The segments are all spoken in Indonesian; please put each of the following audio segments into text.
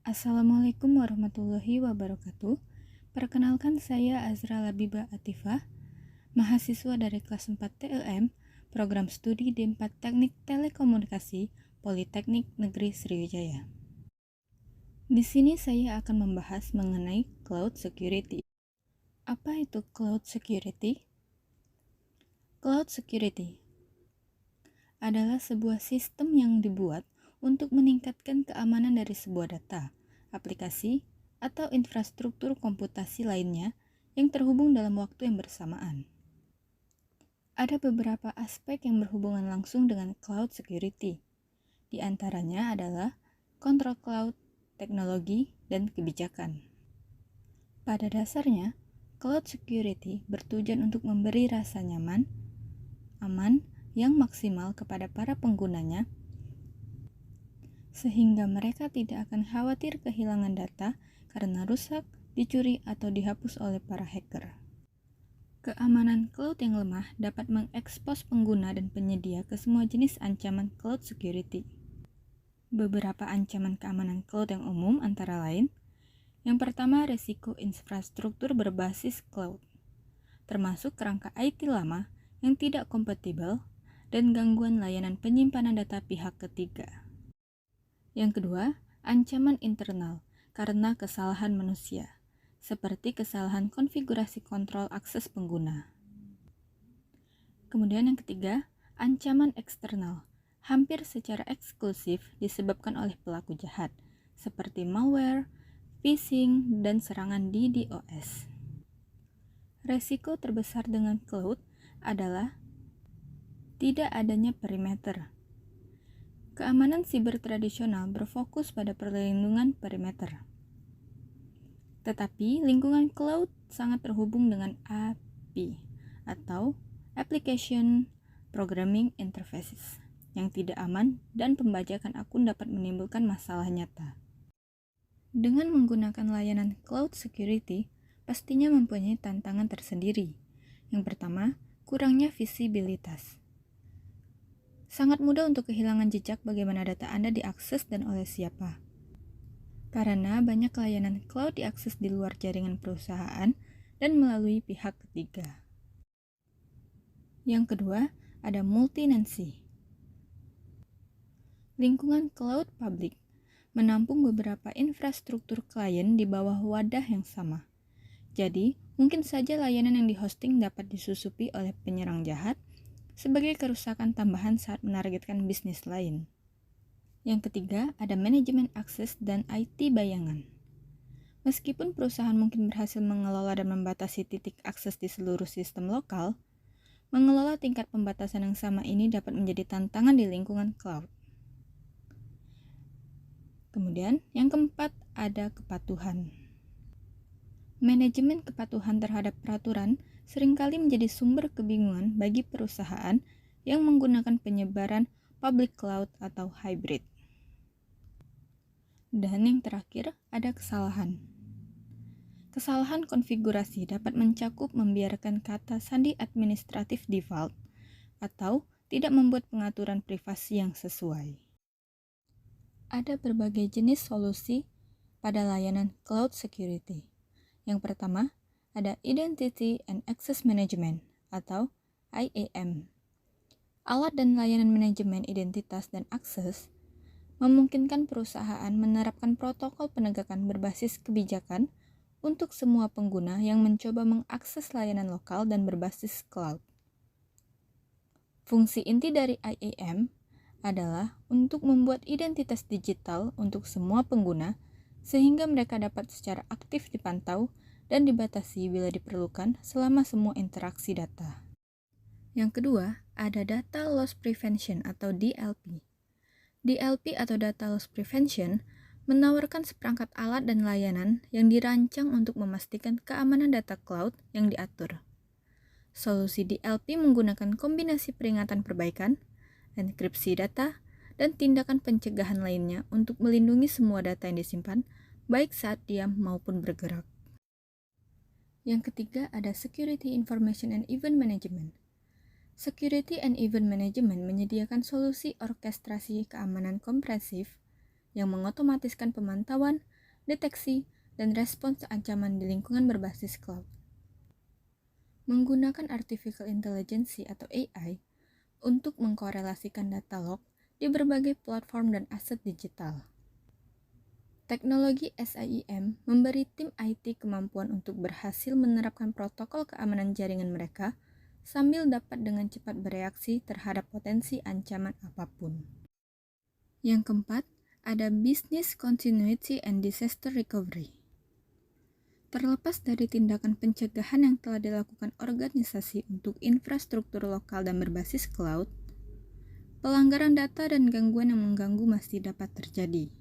Assalamualaikum warahmatullahi wabarakatuh. Perkenalkan saya Azra Labiba Atifah, mahasiswa dari kelas 4 TEM, program studi D4 Teknik Telekomunikasi, Politeknik Negeri Sriwijaya. Di sini saya akan membahas mengenai cloud security. Apa itu cloud security? Cloud security adalah sebuah sistem yang dibuat untuk meningkatkan keamanan dari sebuah data, aplikasi, atau infrastruktur komputasi lainnya yang terhubung dalam waktu yang bersamaan. Ada beberapa aspek yang berhubungan langsung dengan cloud security. Di antaranya adalah kontrol cloud, teknologi, dan kebijakan. Pada dasarnya, cloud security bertujuan untuk memberi rasa nyaman, aman, yang maksimal kepada para penggunanya, sehingga mereka tidak akan khawatir kehilangan data karena rusak, dicuri, atau dihapus oleh para hacker. Keamanan cloud yang lemah dapat mengekspos pengguna dan penyedia ke semua jenis ancaman cloud security. Beberapa ancaman keamanan cloud yang umum antara lain: yang pertama, risiko infrastruktur berbasis cloud, termasuk kerangka IT lama yang tidak kompatibel dan gangguan layanan penyimpanan data pihak ketiga. Yang kedua, ancaman internal karena kesalahan manusia, seperti kesalahan konfigurasi kontrol akses pengguna. Kemudian yang ketiga, ancaman eksternal, hampir secara eksklusif disebabkan oleh pelaku jahat, seperti malware, phishing, dan serangan di DOS. Resiko terbesar dengan cloud adalah tidak adanya perimeter. Keamanan siber tradisional berfokus pada perlindungan perimeter. Tetapi lingkungan cloud sangat terhubung dengan API atau Application Programming Interfaces yang tidak aman, dan pembajakan akun dapat menimbulkan masalah nyata. Dengan menggunakan layanan cloud security, pastinya mempunyai tantangan tersendiri. Yang pertama, kurangnya visibilitas. Sangat mudah untuk kehilangan jejak bagaimana data Anda diakses dan oleh siapa. Karena banyak layanan cloud diakses di luar jaringan perusahaan dan melalui pihak ketiga. Yang kedua, ada multi-tenancy. Lingkungan cloud public menampung beberapa infrastruktur klien di bawah wadah yang sama. Jadi, mungkin saja layanan yang dihosting dapat disusupi oleh penyerang jahat sebagai kerusakan tambahan saat menargetkan bisnis lain. Yang ketiga, ada manajemen akses dan IT bayangan. Meskipun perusahaan mungkin berhasil mengelola dan membatasi titik akses di seluruh sistem lokal, mengelola tingkat pembatasan yang sama ini dapat menjadi tantangan di lingkungan cloud. Kemudian, yang keempat, ada kepatuhan. Manajemen kepatuhan terhadap peraturan seringkali menjadi sumber kebingungan bagi perusahaan yang menggunakan penyebaran public cloud atau hybrid. Dan yang terakhir, ada kesalahan. Kesalahan konfigurasi dapat mencakup membiarkan kata sandi administratif default atau tidak membuat pengaturan privasi yang sesuai. Ada berbagai jenis solusi pada layanan cloud security. Yang pertama, ada Identity and Access Management atau IAM. Alat dan layanan manajemen identitas dan akses memungkinkan perusahaan menerapkan protokol penegakan berbasis kebijakan untuk semua pengguna yang mencoba mengakses layanan lokal dan berbasis cloud. Fungsi inti dari IAM adalah untuk membuat identitas digital untuk semua pengguna sehingga mereka dapat secara aktif dipantau dan dibatasi bila diperlukan selama semua interaksi data. Yang kedua, ada Data Loss Prevention atau DLP. DLP atau Data Loss Prevention menawarkan seperangkat alat dan layanan yang dirancang untuk memastikan keamanan data cloud yang diatur. Solusi DLP menggunakan kombinasi peringatan perbaikan, enkripsi data, dan tindakan pencegahan lainnya untuk melindungi semua data yang disimpan, baik saat diam maupun bergerak. Yang ketiga, ada Security Information and Event Management. Security and Event Management menyediakan solusi orkestrasi keamanan komprehensif yang mengotomatiskan pemantauan, deteksi, dan respons ancaman di lingkungan berbasis cloud. Menggunakan artificial intelligence atau AI untuk mengkorelasikan data log di berbagai platform dan aset digital. Teknologi SIEM memberi tim IT kemampuan untuk berhasil menerapkan protokol keamanan jaringan mereka sambil dapat dengan cepat bereaksi terhadap potensi ancaman apapun. Yang keempat, ada Business Continuity and Disaster Recovery. Terlepas dari tindakan pencegahan yang telah dilakukan organisasi untuk infrastruktur lokal dan berbasis cloud, pelanggaran data dan gangguan yang mengganggu masih dapat terjadi.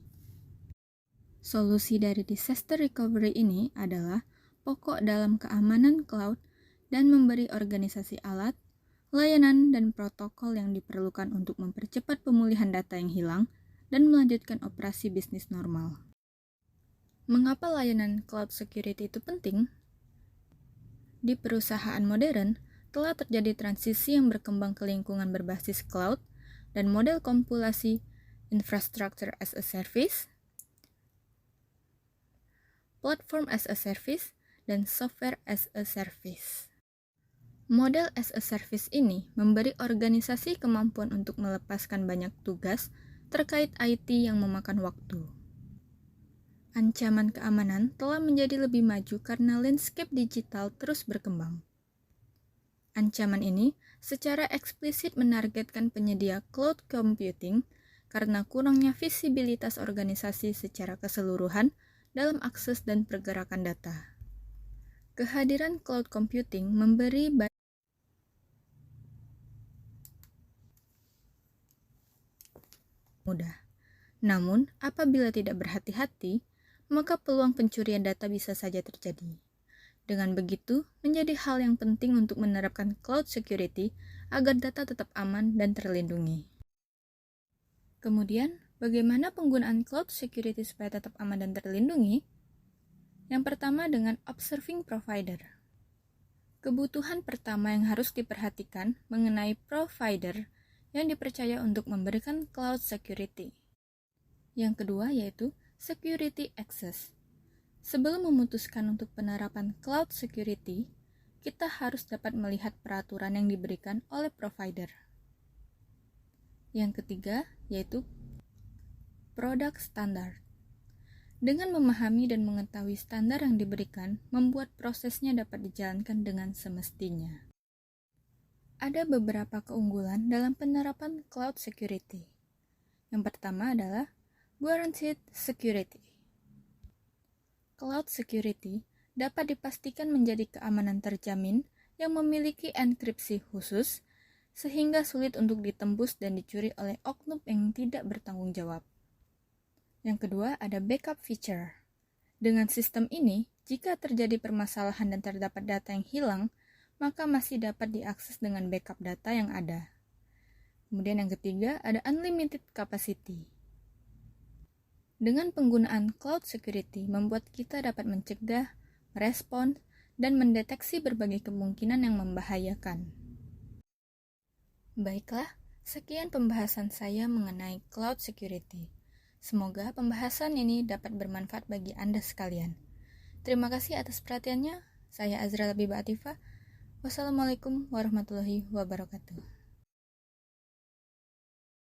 Solusi dari disaster recovery ini adalah pokok dalam keamanan cloud dan memberi organisasi alat, layanan, dan protokol yang diperlukan untuk mempercepat pemulihan data yang hilang dan melanjutkan operasi bisnis normal. Mengapa layanan cloud security itu penting? Di perusahaan modern, telah terjadi transisi yang berkembang ke lingkungan berbasis cloud dan model kompilasi infrastructure as a service, platform as a service, dan software as a service. Model as a service ini memberi organisasi kemampuan untuk melepaskan banyak tugas terkait IT yang memakan waktu. Ancaman keamanan telah menjadi lebih maju karena landscape digital terus berkembang. Ancaman ini secara eksplisit menargetkan penyedia cloud computing karena kurangnya visibilitas organisasi secara keseluruhan dalam akses dan pergerakan data. Kehadiran cloud computing memberi mudah. Namun, apabila tidak berhati-hati, maka peluang pencurian data bisa saja terjadi. Dengan begitu, menjadi hal yang penting untuk menerapkan cloud security agar data tetap aman dan terlindungi. Kemudian, bagaimana penggunaan cloud security supaya tetap aman dan terlindungi? Yang pertama dengan observing provider. Kebutuhan pertama yang harus diperhatikan mengenai provider yang dipercaya untuk memberikan cloud security. Yang kedua yaitu security access. Sebelum memutuskan untuk penerapan cloud security, kita harus dapat melihat peraturan yang diberikan oleh provider. Yang ketiga yaitu product standard. Dengan memahami dan mengetahui standar yang diberikan, membuat prosesnya dapat dijalankan dengan semestinya. Ada beberapa keunggulan dalam penerapan cloud security. Yang pertama adalah guaranteed security. Cloud security dapat dipastikan menjadi keamanan terjamin yang memiliki enkripsi khusus, sehingga sulit untuk ditembus dan dicuri oleh oknum yang tidak bertanggung jawab. Yang kedua, ada backup feature. Dengan sistem ini, jika terjadi permasalahan dan terdapat data yang hilang, maka masih dapat diakses dengan backup data yang ada. Kemudian yang ketiga, ada unlimited capacity. Dengan penggunaan cloud security, membuat kita dapat mencegah, merespons, dan mendeteksi berbagai kemungkinan yang membahayakan. Baiklah, sekian pembahasan saya mengenai cloud security. Semoga pembahasan ini dapat bermanfaat bagi Anda sekalian. Terima kasih atas perhatiannya. Saya Azra Labibah Atifah. Wassalamualaikum warahmatullahi wabarakatuh.